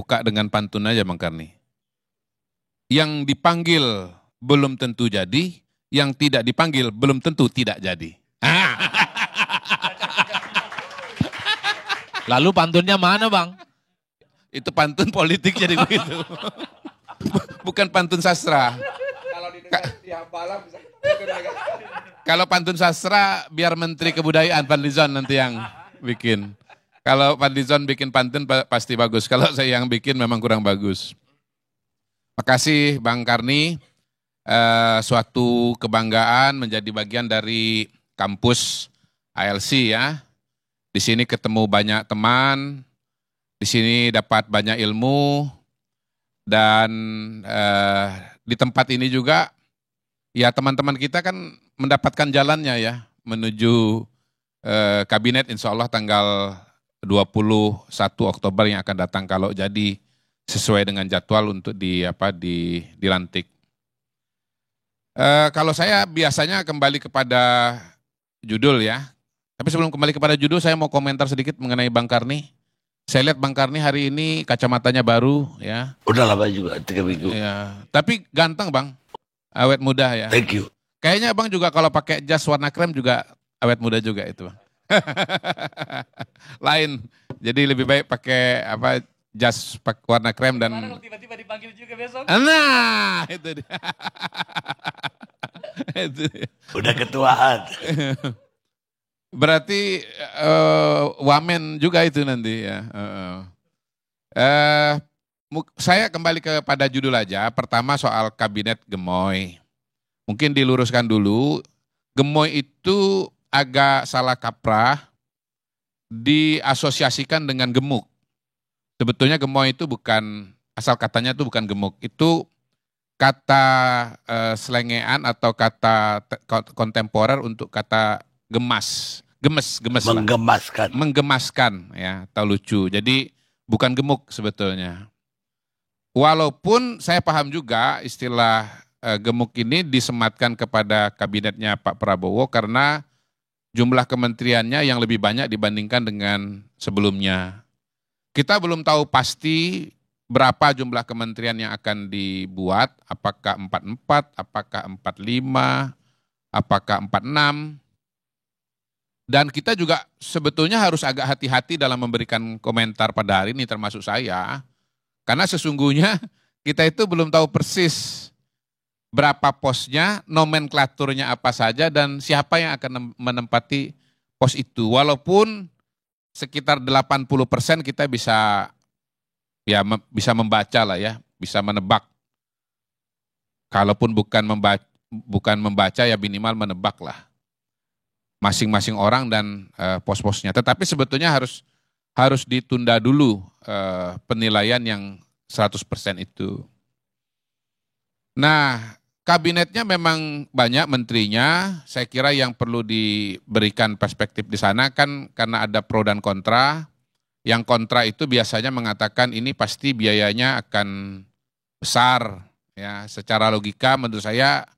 buka dengan pantun aja Bang Karni. Yang dipanggil belum tentu jadi, yang tidak dipanggil belum tentu tidak jadi. Lalu pantunnya mana Bang? Itu pantun politik jadi begitu. Bukan pantun sastra. Kalau didengar tiap malam bisa. Kalau pantun sastra biar Menteri Kebudayaan Fadlizon nanti yang bikin. Kalau Fadlizon bikin pantun pasti bagus. Kalau saya yang bikin memang kurang bagus. Makasih Bang Karni, suatu kebanggaan menjadi bagian dari kampus ALC ya. Di sini ketemu banyak teman, di sini dapat banyak ilmu, dan di tempat ini juga ya teman-teman kita kan mendapatkan jalannya ya menuju kabinet insya Allah tanggal 21 Oktober yang akan datang kalau jadi sesuai dengan jadwal untuk dilantik. Kalau saya biasanya kembali kepada judul ya. Tapi sebelum kembali kepada judul saya mau komentar sedikit mengenai Bang Karni. Saya lihat Bang Karni hari ini kacamatanya baru ya. Udah lama juga 3 minggu. Ya, tapi ganteng Bang. Awet muda ya. Thank you. Kayaknya Bang juga kalau pakai jas warna krem juga awet muda juga itu Bang. Lain. Jadi lebih baik pakai jas warna krem dan tiba-tiba dipanggil juga besok. Nah, itu dia. Itu dia. Udah ketuaan. Berarti wamen juga itu nanti ya. Saya kembali kepada judul aja. Pertama soal kabinet gemoy. Mungkin diluruskan dulu. Gemoy itu agak salah kaprah diasosiasikan dengan gemuk. Sebetulnya gemoy itu bukan, asal katanya itu bukan gemuk. Itu kata selengean atau kata kontemporer untuk kata gemas lah. Menggemaskan ya, atau lucu. Jadi bukan gemuk sebetulnya. Walaupun saya paham juga istilah gemuk ini disematkan kepada kabinetnya Pak Prabowo karena jumlah kementeriannya yang lebih banyak dibandingkan dengan sebelumnya. Kita belum tahu pasti berapa jumlah kementerian yang akan dibuat, apakah 44, apakah 45, apakah 46. Dan kita juga sebetulnya harus agak hati-hati dalam memberikan komentar pada hari ini termasuk saya. Karena sesungguhnya kita itu belum tahu persis berapa posnya, nomenklaturnya apa saja, dan siapa yang akan menempati pos itu. Walaupun sekitar 80% kita bisa membaca lah ya, bisa menebak. Kalaupun bukan membaca ya minimal menebak lah. Masing-masing orang dan pos-posnya. Tetapi sebetulnya harus ditunda dulu penilaian yang 100% itu. Nah, kabinetnya memang banyak menterinya, saya kira yang perlu diberikan perspektif di sana kan karena ada pro dan kontra. Yang kontra itu biasanya mengatakan ini pasti biayanya akan besar. Ya, secara logika menurut saya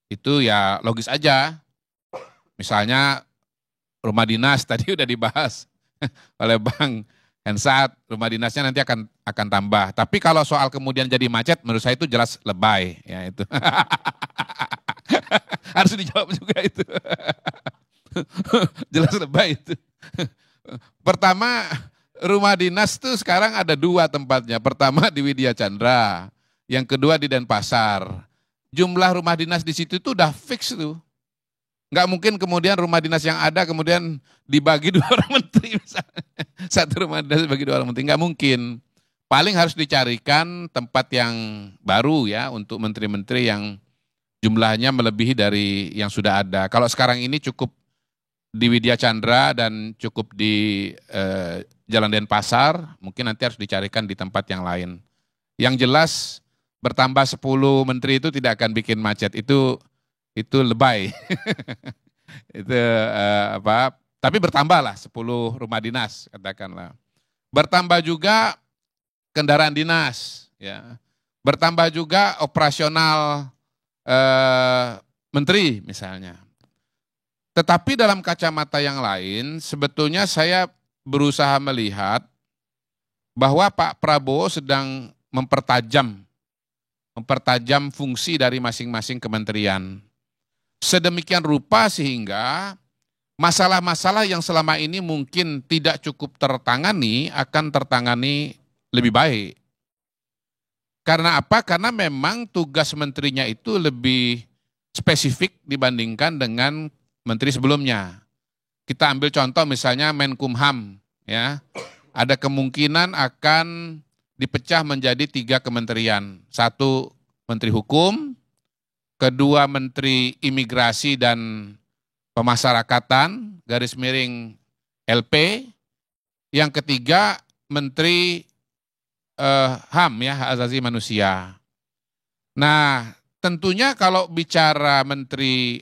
itu ya logis aja. Misalnya rumah dinas tadi udah dibahas oleh Bang Hensat, rumah dinasnya nanti akan tambah. Tapi kalau soal kemudian jadi macet, menurut saya itu jelas lebay, ya itu. Harus dijawab juga itu. Jelas lebay itu. Pertama, rumah dinas tuh sekarang ada 2 tempatnya. Pertama di Widya Chandra, yang kedua di Denpasar. Jumlah rumah dinas di situ tuh udah fix tuh. Nggak mungkin kemudian rumah dinas yang ada kemudian dibagi 2 orang menteri misalnya. 1 rumah dinas dibagi 2 orang menteri, nggak mungkin. Paling harus dicarikan tempat yang baru ya untuk menteri-menteri yang jumlahnya melebihi dari yang sudah ada. Kalau sekarang ini cukup di Widya Chandra dan cukup di Jalan Denpasar, mungkin nanti harus dicarikan di tempat yang lain. Yang jelas bertambah 10 menteri itu tidak akan bikin macet, itu lebay. Itu tapi bertambah lah 10 rumah dinas katakanlah. Bertambah juga kendaraan dinas ya. Bertambah juga operasional menteri misalnya. Tetapi dalam kacamata yang lain sebetulnya saya berusaha melihat bahwa Pak Prabowo sedang mempertajam fungsi dari masing-masing kementerian. Sedemikian rupa sehingga masalah-masalah yang selama ini mungkin tidak cukup tertangani akan tertangani lebih baik. Karena apa? Karena memang tugas menterinya itu lebih spesifik dibandingkan dengan menteri sebelumnya. Kita ambil contoh misalnya Menkumham, ya, ada kemungkinan akan dipecah menjadi 3 kementerian. 1 Menteri Hukum, 2 Menteri Imigrasi dan Pemasyarakatan, _LP, yang ketiga Menteri HAM, ya, hak asasi manusia. Nah, tentunya kalau bicara Menteri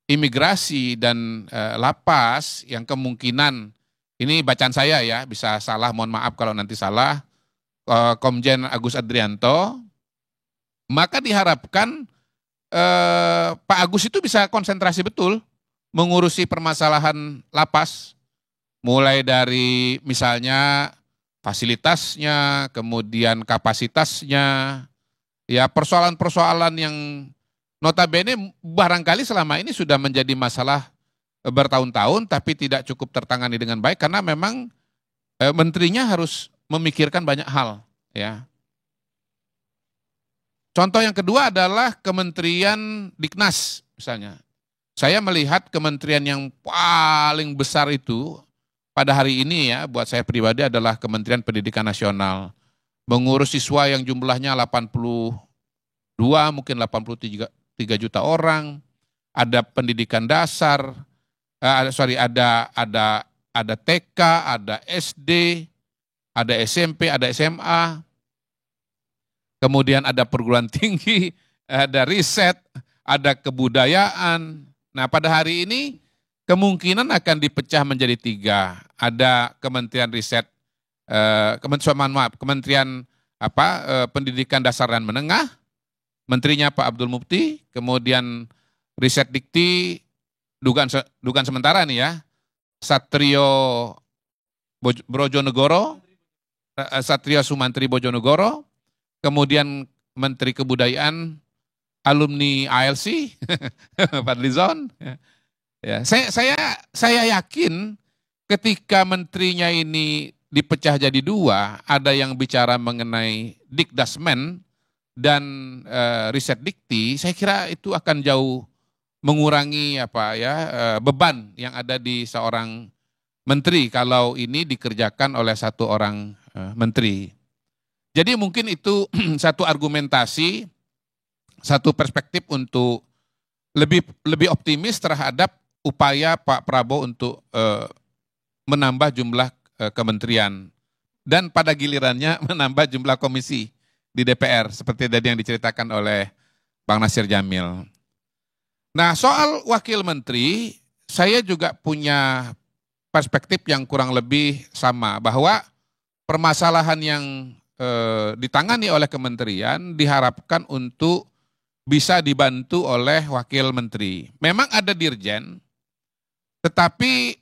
Imigrasi dan Lapas, yang kemungkinan, ini bacaan saya ya, bisa salah, mohon maaf kalau nanti salah, Komjen Agus Adrianto, maka diharapkan Pak Agus itu bisa konsentrasi betul mengurusi permasalahan lapas, mulai dari misalnya fasilitasnya, kemudian kapasitasnya, ya persoalan-persoalan yang notabene barangkali selama ini sudah menjadi masalah bertahun-tahun tapi tidak cukup tertangani dengan baik karena memang menterinya harus memikirkan banyak hal, ya. Contoh yang kedua adalah Kementerian Diknas misalnya. Saya melihat kementerian yang paling besar itu pada hari ini, ya, buat saya pribadi adalah Kementerian Pendidikan Nasional. Mengurus siswa yang jumlahnya 82, mungkin 83 juta orang. Ada pendidikan dasar, ada TK, ada SD, ada SMP, ada SMA. Kemudian ada perguruan tinggi, ada riset, ada kebudayaan. Nah, pada hari ini kemungkinan akan dipecah menjadi 3. Ada Kementerian Riset, Kementerian Pendidikan Dasar dan Menengah, menterinya Pak Abdul Mukti, kemudian Riset Dikti, dugaan sementara nih ya, Satrio Brojonegoro, Satrio Sumantri Bojonegoro, kemudian Menteri Kebudayaan, alumni ALC, Fadlizon. Ya, saya yakin ketika menterinya ini dipecah jadi 2, ada yang bicara mengenai Dikdasmen dan Riset Dikti, saya kira itu akan jauh mengurangi beban yang ada di seorang menteri kalau ini dikerjakan oleh 1 orang menteri. Jadi mungkin itu satu argumentasi, satu perspektif untuk lebih optimis terhadap upaya Pak Prabowo untuk menambah jumlah kementerian dan pada gilirannya menambah jumlah komisi di DPR seperti tadi yang diceritakan oleh Bang Nasir Jamil. Nah, soal wakil menteri, saya juga punya perspektif yang kurang lebih sama bahwa permasalahan yang ditangani oleh kementerian diharapkan untuk bisa dibantu oleh wakil menteri. Memang ada dirjen, tetapi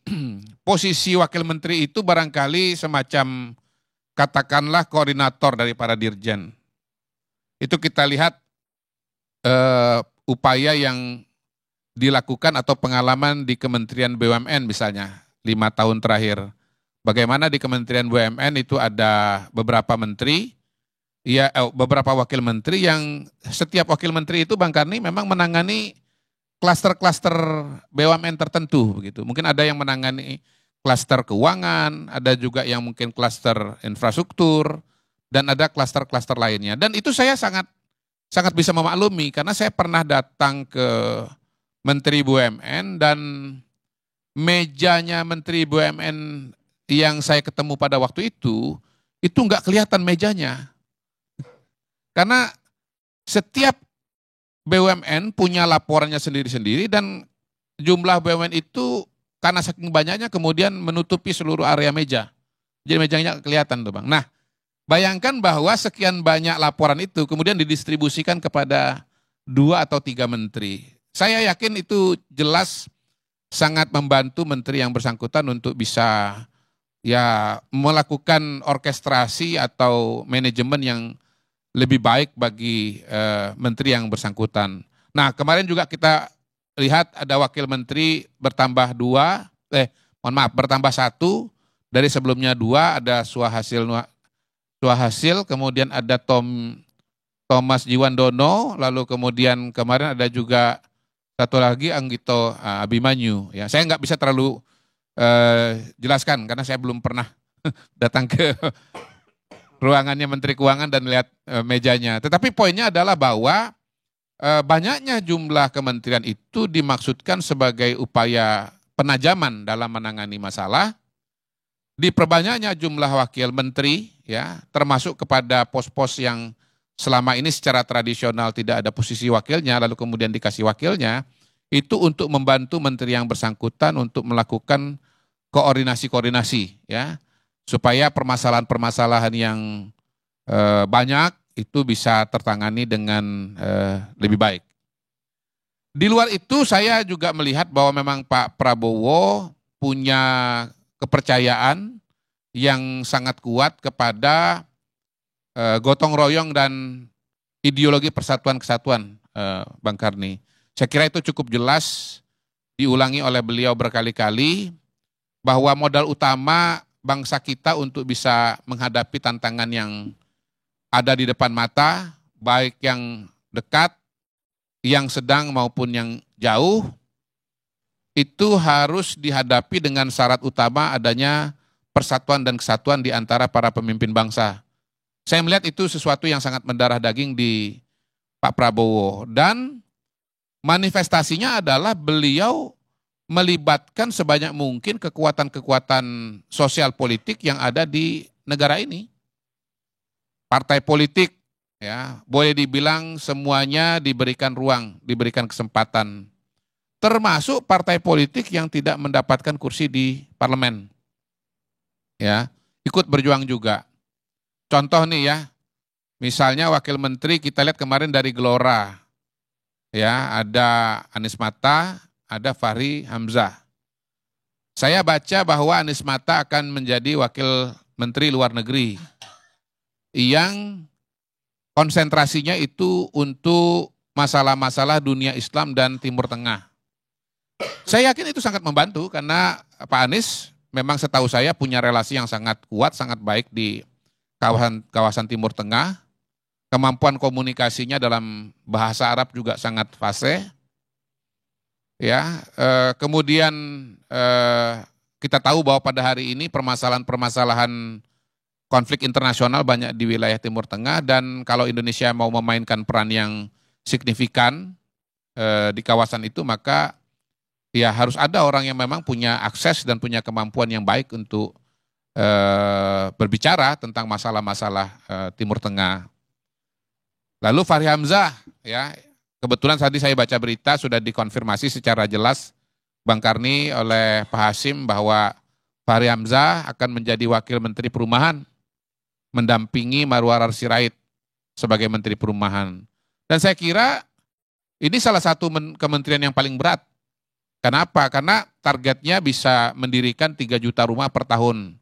posisi wakil menteri itu barangkali semacam katakanlah koordinator dari para dirjen. Itu kita lihat upaya yang dilakukan atau pengalaman di Kementerian BUMN misalnya 5 tahun terakhir. Bagaimana di Kementerian BUMN itu ada beberapa menteri, ya beberapa wakil menteri yang setiap wakil menteri itu Bang Karni memang menangani klaster-klaster BUMN tertentu begitu. Mungkin ada yang menangani klaster keuangan, ada juga yang mungkin klaster infrastruktur dan ada klaster-klaster lainnya. Dan itu saya sangat bisa memaklumi karena saya pernah datang ke Menteri BUMN dan mejanya Menteri BUMN yang saya ketemu pada waktu itu nggak kelihatan mejanya. Karena setiap BUMN punya laporannya sendiri-sendiri dan jumlah BUMN itu karena saking banyaknya kemudian menutupi seluruh area meja. Jadi mejanya kelihatan tuh Bang. Nah, bayangkan bahwa sekian banyak laporan itu kemudian didistribusikan kepada 2 atau 3 menteri. Saya yakin itu jelas sangat membantu menteri yang bersangkutan untuk bisa ya melakukan orkestrasi atau manajemen yang lebih baik bagi menteri yang bersangkutan. Nah, kemarin juga kita lihat ada wakil menteri bertambah bertambah satu, dari sebelumnya dua, ada Suhasil, kemudian ada Thomas Jiwandono, lalu kemudian kemarin ada juga satu lagi Anggito Abimanyu. Ya, saya nggak bisa terlalu jelaskan karena saya belum pernah datang ke ruangannya Menteri Keuangan dan lihat mejanya. Tetapi poinnya adalah bahwa banyaknya jumlah kementerian itu dimaksudkan sebagai upaya penajaman dalam menangani masalah. Diperbanyaknya jumlah wakil menteri, ya, termasuk kepada pos-pos yang selama ini secara tradisional tidak ada posisi wakilnya, lalu kemudian dikasih wakilnya, itu untuk membantu menteri yang bersangkutan untuk melakukan koordinasi-koordinasi, ya, supaya permasalahan-permasalahan yang banyak itu bisa tertangani dengan lebih baik. Di luar itu saya juga melihat bahwa memang Pak Prabowo punya kepercayaan yang sangat kuat kepada gotong royong dan ideologi persatuan kesatuan, Bang Karni. Saya kira itu cukup jelas diulangi oleh beliau berkali-kali bahwa modal utama bangsa kita untuk bisa menghadapi tantangan yang ada di depan mata, baik yang dekat, yang sedang maupun yang jauh, itu harus dihadapi dengan syarat utama adanya persatuan dan kesatuan di antara para pemimpin bangsa. Saya melihat itu sesuatu yang sangat mendarah daging di Pak Prabowo. Dan manifestasinya adalah beliau melibatkan sebanyak mungkin kekuatan-kekuatan sosial politik yang ada di negara ini. Partai politik, ya, boleh dibilang semuanya diberikan ruang, diberikan kesempatan. Termasuk partai politik yang tidak mendapatkan kursi di parlemen. Ya, ikut berjuang juga. Contoh nih ya, misalnya wakil menteri kita lihat kemarin dari Gelora. Ya, ada Anies Mata, ada Fahri Hamzah. Saya baca bahwa Anies Mata akan menjadi wakil menteri luar negeri yang konsentrasinya itu untuk masalah-masalah dunia Islam dan Timur Tengah. Saya yakin itu sangat membantu karena Pak Anies memang setahu saya punya relasi yang sangat kuat, sangat baik di kawasan Timur Tengah. Kemampuan komunikasinya dalam bahasa Arab juga sangat fasih. Ya, kemudian kita tahu bahwa pada hari ini permasalahan-permasalahan konflik internasional banyak di wilayah Timur Tengah, dan kalau Indonesia mau memainkan peran yang signifikan di kawasan itu, maka ya harus ada orang yang memang punya akses dan punya kemampuan yang baik untuk berbicara tentang masalah-masalah Timur Tengah. Lalu Fahri Hamzah, ya, kebetulan tadi saya baca berita sudah dikonfirmasi secara jelas Bang Karni oleh Pak Hasim bahwa Fahri Hamzah akan menjadi Wakil Menteri Perumahan, mendampingi Marwarar Sirait sebagai Menteri Perumahan. Dan saya kira ini salah satu kementerian yang paling berat. Kenapa? Karena targetnya bisa mendirikan 3 juta rumah per tahun.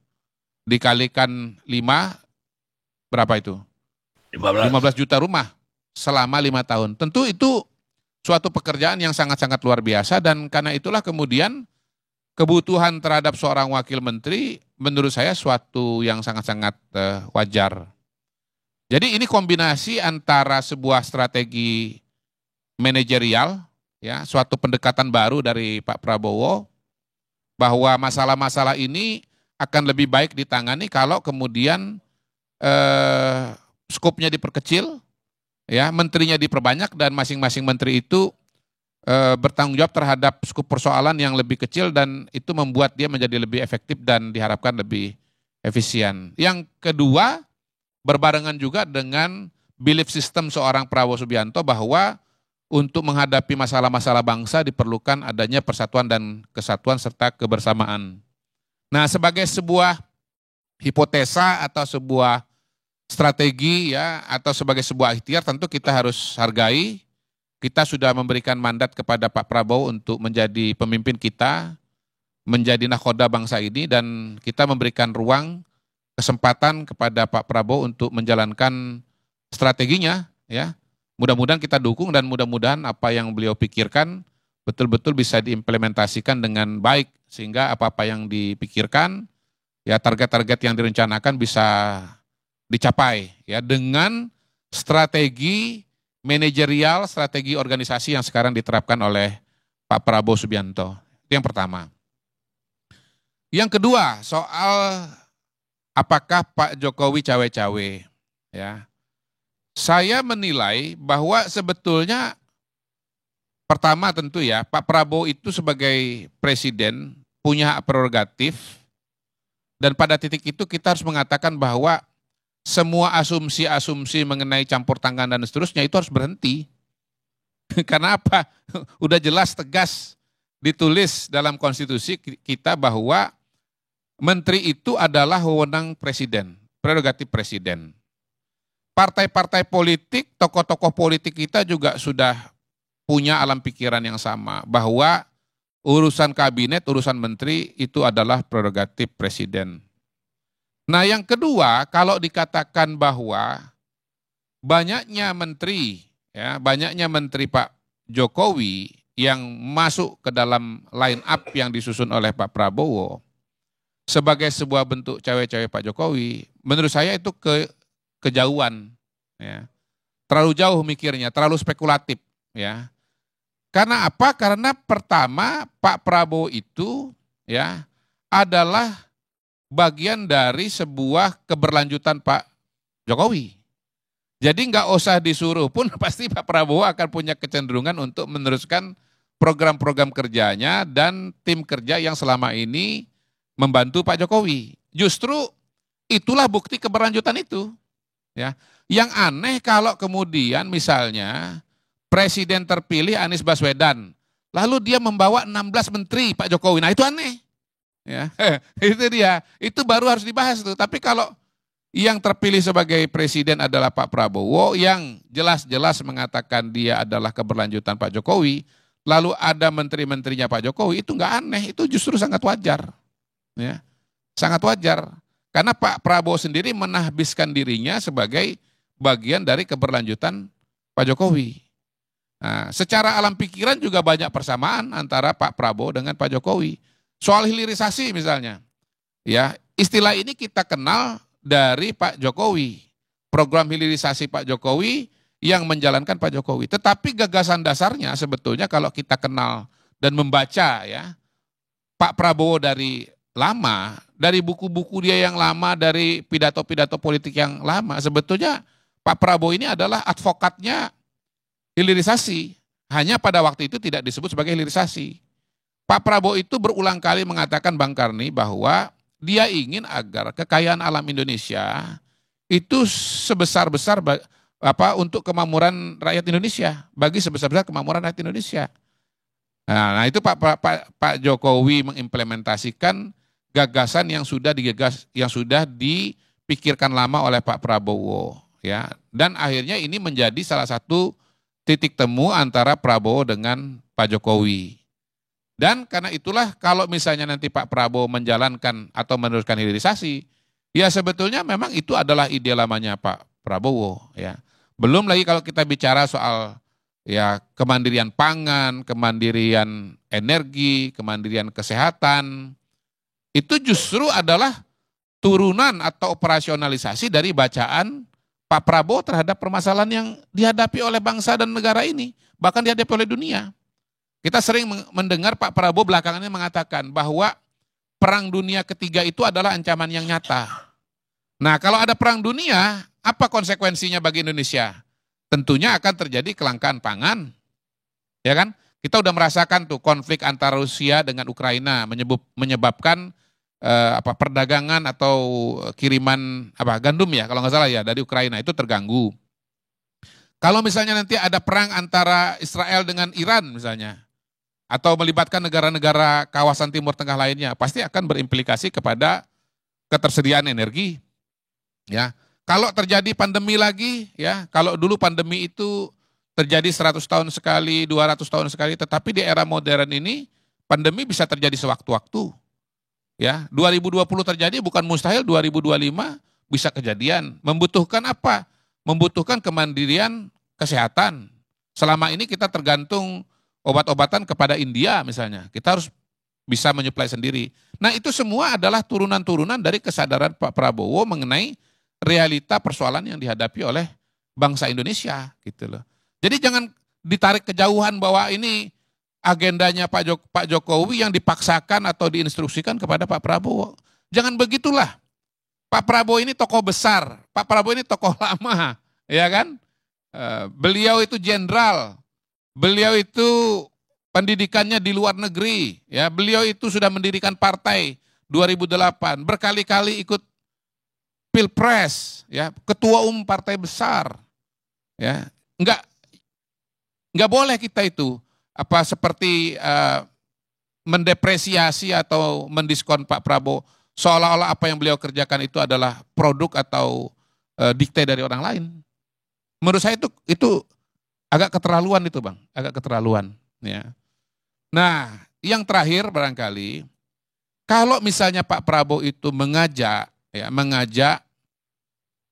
Dikalikan 5, berapa itu? 15 juta rumah selama 5 tahun. Tentu itu suatu pekerjaan yang sangat-sangat luar biasa, dan karena itulah kemudian kebutuhan terhadap seorang wakil menteri menurut saya suatu yang sangat-sangat wajar. Jadi ini kombinasi antara sebuah strategi manajerial, ya, suatu pendekatan baru dari Pak Prabowo bahwa masalah-masalah ini akan lebih baik ditangani kalau kemudian skopnya diperkecil, ya, menterinya diperbanyak, dan masing-masing menteri itu bertanggung jawab terhadap skop persoalan yang lebih kecil, dan itu membuat dia menjadi lebih efektif dan diharapkan lebih efisien. Yang kedua, berbarengan juga dengan belief system seorang Prabowo Subianto bahwa untuk menghadapi masalah-masalah bangsa diperlukan adanya persatuan dan kesatuan serta kebersamaan. Nah, sebagai sebuah hipotesa atau sebuah strategi, ya, atau sebagai sebuah ikhtiar, tentu kita harus hargai. Kita sudah memberikan mandat kepada Pak Prabowo untuk menjadi pemimpin kita, menjadi nakhoda bangsa ini dan kita memberikan ruang kesempatan kepada Pak Prabowo untuk menjalankan strateginya ya. Mudah-mudahan kita dukung dan mudah-mudahan apa yang beliau pikirkan betul-betul bisa diimplementasikan dengan baik sehingga apa-apa yang dipikirkan ya target-target yang direncanakan bisa dicapai ya dengan strategi manajerial, strategi organisasi yang sekarang diterapkan oleh Pak Prabowo Subianto. Itu yang pertama. Yang kedua, soal apakah Pak Jokowi cawe-cawe ya. Saya menilai bahwa sebetulnya pertama tentu ya, Pak Prabowo itu sebagai presiden punya hak prerogatif dan pada titik itu kita harus mengatakan bahwa semua asumsi-asumsi mengenai campur tangan dan seterusnya itu harus berhenti. Karena apa? Udah jelas tegas ditulis dalam konstitusi kita bahwa menteri itu adalah wewenang presiden, prerogatif presiden. Partai-partai politik, tokoh-tokoh politik kita juga sudah punya alam pikiran yang sama bahwa urusan kabinet, urusan menteri itu adalah prerogatif presiden. Nah yang kedua, kalau dikatakan bahwa banyaknya menteri Pak Jokowi yang masuk ke dalam line up yang disusun oleh Pak Prabowo sebagai sebuah bentuk cawe-cawe Pak Jokowi, menurut saya itu kejauhan, ya. Terlalu jauh mikirnya, terlalu spekulatif, ya. Karena apa? Karena pertama Pak Prabowo itu, ya, adalah bagian dari sebuah keberlanjutan Pak Jokowi. Jadi nggak usah disuruh pun pasti Pak Prabowo akan punya kecenderungan untuk meneruskan program-program kerjanya dan tim kerja yang selama ini membantu Pak Jokowi. Justru itulah bukti keberlanjutan itu. Ya. Yang aneh kalau kemudian misalnya presiden terpilih Anies Baswedan, lalu dia membawa 16 menteri Pak Jokowi. Nah itu aneh. Ya, itu dia. Itu baru harus dibahas tuh. Tapi kalau yang terpilih sebagai presiden adalah Pak Prabowo yang jelas-jelas mengatakan dia adalah keberlanjutan Pak Jokowi, lalu ada menteri-menterinya Pak Jokowi, itu nggak aneh, itu justru sangat wajar. Ya, sangat wajar. Karena Pak Prabowo sendiri menahbiskan dirinya sebagai bagian dari keberlanjutan Pak Jokowi. Nah, secara alam pikiran juga banyak persamaan antara Pak Prabowo dengan Pak Jokowi. Soal hilirisasi misalnya, ya istilah ini kita kenal dari Pak Jokowi. Program hilirisasi Pak Jokowi yang menjalankan Pak Jokowi. Tetapi gagasan dasarnya sebetulnya kalau kita kenal dan membaca ya Pak Prabowo dari lama, dari buku-buku dia yang lama, dari pidato-pidato politik yang lama, sebetulnya Pak Prabowo ini adalah advokatnya hilirisasi. Hanya pada waktu itu tidak disebut sebagai hilirisasi. Pak Prabowo itu berulang kali mengatakan Bang Karni bahwa dia ingin agar kekayaan alam Indonesia itu sebesar-besar untuk kemakmuran rakyat Indonesia, bagi sebesar-besar kemakmuran rakyat Indonesia. Nah itu Pak Jokowi mengimplementasikan gagasan yang sudah dipikirkan lama oleh Pak Prabowo, ya. Dan akhirnya ini menjadi salah satu titik temu antara Prabowo dengan Pak Jokowi. Dan karena itulah kalau misalnya nanti Pak Prabowo menjalankan atau meneruskan hilirisasi, ya sebetulnya memang itu adalah ide lamanya Pak Prabowo, ya. Belum lagi kalau kita bicara soal ya kemandirian pangan, kemandirian energi, kemandirian kesehatan, itu justru adalah turunan atau operasionalisasi dari bacaan Pak Prabowo terhadap permasalahan yang dihadapi oleh bangsa dan negara ini, bahkan dihadapi oleh dunia. Kita sering mendengar Pak Prabowo belakangan ini mengatakan bahwa perang dunia ketiga itu adalah ancaman yang nyata. Nah, kalau ada perang dunia, apa konsekuensinya bagi Indonesia? Tentunya akan terjadi kelangkaan pangan. Ya kan? Kita udah merasakan tuh konflik antara Rusia dengan Ukraina menyebabkan perdagangan atau kiriman gandum ya kalau nggak salah ya dari Ukraina itu terganggu. Kalau misalnya nanti ada perang antara Israel dengan Iran misalnya, atau melibatkan negara-negara kawasan Timur Tengah lainnya, pasti akan berimplikasi kepada ketersediaan energi. Ya, kalau terjadi pandemi lagi, ya, kalau dulu pandemi itu terjadi 100 tahun sekali, 200 tahun sekali, tetapi di era modern ini pandemi bisa terjadi sewaktu-waktu. Ya, 2020 terjadi bukan mustahil 2025 bisa kejadian. Membutuhkan apa? Membutuhkan kemandirian kesehatan. Selama ini kita tergantung obat-obatan kepada India misalnya. Kita harus bisa menyuplai sendiri. Nah, itu semua adalah turunan-turunan dari kesadaran Pak Prabowo mengenai realita persoalan yang dihadapi oleh bangsa Indonesia gitu loh. Jadi jangan ditarik kejauhan bahwa ini agendanya Pak Jokowi yang dipaksakan atau diinstruksikan kepada Pak Prabowo. Jangan begitulah. Pak Prabowo ini tokoh besar, Pak Prabowo ini tokoh lama, ya kan? Beliau itu jenderal, beliau itu pendidikannya di luar negeri, ya. Beliau itu sudah mendirikan partai 2008, berkali-kali ikut Pilpres, ya, ketua umum partai besar, ya. Enggak boleh kita itu seperti mendepresiasi atau mendiskon Pak Prabowo seolah-olah apa yang beliau kerjakan itu adalah produk atau dikte dari orang lain. Menurut saya itu agak keterlaluan itu, Bang, agak keterlaluan, ya. Nah, yang terakhir barangkali kalau misalnya Pak Prabowo itu mengajak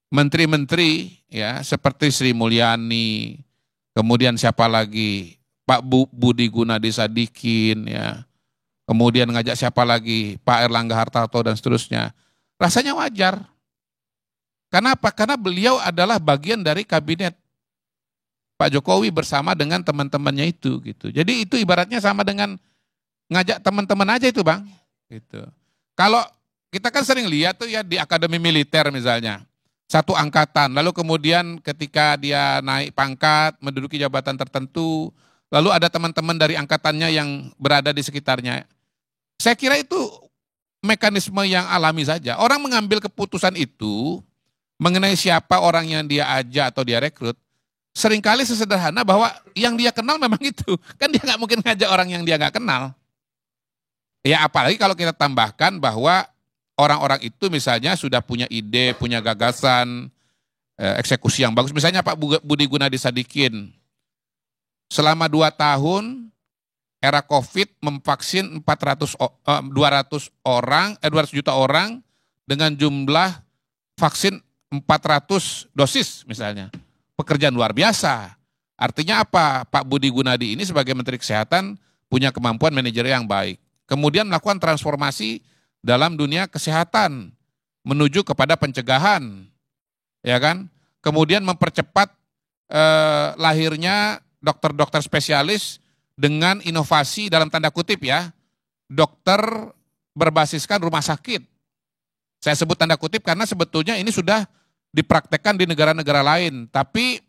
menteri-menteri, ya, seperti Sri Mulyani, kemudian siapa lagi, Pak Budi Gunadi Sadikin, ya, kemudian ngajak siapa lagi, Pak Erlangga Hartarto dan seterusnya, rasanya wajar. Kenapa? Karena beliau adalah bagian dari kabinet Pak Jokowi bersama dengan teman-temannya itu, gitu. Jadi itu ibaratnya sama dengan ngajak teman-teman aja itu, Bang. Gitu. Kalau kita kan sering lihat tuh ya di akademi militer misalnya, satu angkatan, lalu kemudian ketika dia naik pangkat, menduduki jabatan tertentu, lalu ada teman-teman dari angkatannya yang berada di sekitarnya. Saya kira itu mekanisme yang alami saja. Orang mengambil keputusan itu mengenai siapa orang yang dia ajak atau dia rekrut, seringkali sesederhana bahwa yang dia kenal memang itu. Kan dia nggak mungkin ngajak orang yang dia nggak kenal. Ya apalagi kalau kita tambahkan bahwa orang-orang itu misalnya sudah punya ide, punya gagasan, eksekusi yang bagus. Misalnya Pak Budi Gunadi Sadikin, selama 2 tahun era COVID memvaksin 200 juta orang dengan jumlah vaksin 400 dosis misalnya. Pekerjaan luar biasa. Artinya apa? Pak Budi Gunadi ini sebagai Menteri Kesehatan punya kemampuan manajer yang baik. Kemudian melakukan transformasi dalam dunia kesehatan menuju kepada pencegahan. Ya kan? Kemudian mempercepat lahirnya dokter-dokter spesialis dengan inovasi dalam tanda kutip ya. Dokter berbasiskan rumah sakit. Saya sebut tanda kutip karena sebetulnya ini sudah dipraktekkan di negara-negara lain, tapi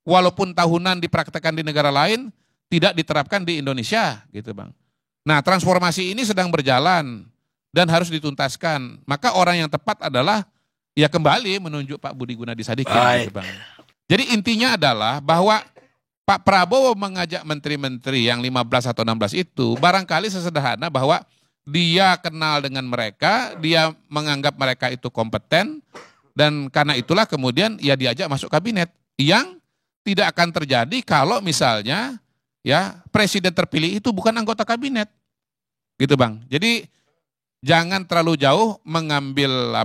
walaupun tahunan dipraktekkan di negara lain, tidak diterapkan di Indonesia, gitu Bang. Nah, transformasi ini sedang berjalan dan harus dituntaskan. Maka orang yang tepat adalah ya kembali menunjuk Pak Budi Gunadi Sadikin, gitu Bang. Jadi intinya adalah bahwa Pak Prabowo mengajak menteri-menteri yang 15 atau 16 itu barangkali sesederhana bahwa dia kenal dengan mereka, dia menganggap mereka itu kompeten, dan karena itulah kemudian ya diajak masuk kabinet yang tidak akan terjadi kalau misalnya ya presiden terpilih itu bukan anggota kabinet. Gitu Bang. Jadi jangan terlalu jauh mengambil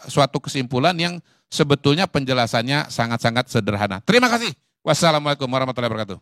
suatu kesimpulan yang sebetulnya penjelasannya sangat-sangat sederhana. Terima kasih. Wassalamualaikum warahmatullahi wabarakatuh.